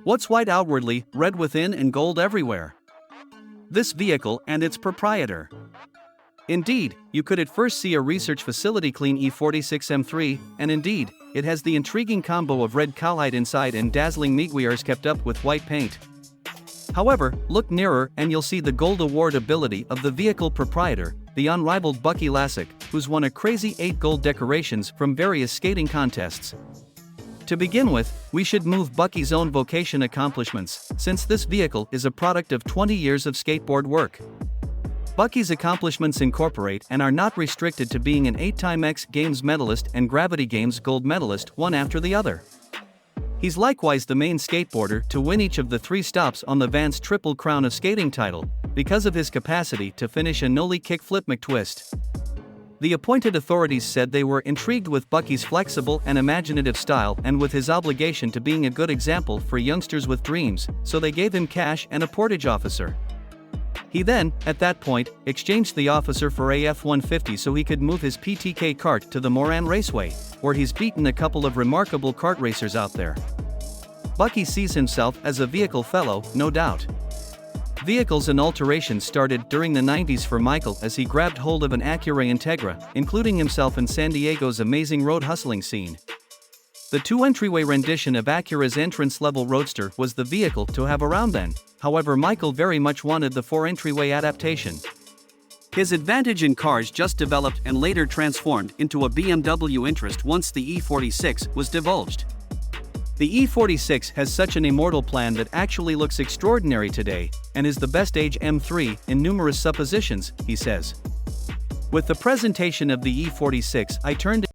What's white outwardly, red within and gold everywhere? This vehicle and its proprietor. Indeed, you could at first see a research facility clean E46 M3, and indeed, it has the intriguing combo of red cowhide inside and dazzling maiors kept up with white paint. However, look nearer and you'll see the gold award ability of the vehicle proprietor, the unrivaled Bucky Lasek, who's won a crazy 8 gold decorations from various skating contests. To begin with, we should move Bucky's own vocation accomplishments, since this vehicle is a product of 20 years of skateboard work. Bucky's accomplishments incorporate and are not restricted to being an 8-time X Games medalist and Gravity Games gold medalist, one after the other. He's likewise the main skateboarder to win each of the 3 stops on the Vans Triple Crown of Skating title, because of his capacity to finish a nollie kickflip McTwist. The appointed authorities said they were intrigued with Bucky's flexible and imaginative style and with his obligation to being a good example for youngsters with dreams, so they gave him cash and a portage officer. He then, at that point, exchanged the officer for a F-150 so he could move his PTK kart to the Moran Raceway, where he's beaten a couple of remarkable kart racers out there. Bucky sees himself as a vehicle fellow, no doubt. Vehicles and alterations started during the 90s for Michael as he grabbed hold of an Acura Integra, including himself in San Diego's amazing road hustling scene. The 2-entryway rendition of Acura's entrance-level roadster was the vehicle to have around then, however Michael very much wanted the 4-entryway adaptation. His advantage in cars just developed and later transformed into a BMW interest once the E46 was divulged. The E46 has such an immortal plan that actually looks extraordinary today, and is the best age M3 in numerous suppositions, he says. With the presentation of the E46, I turned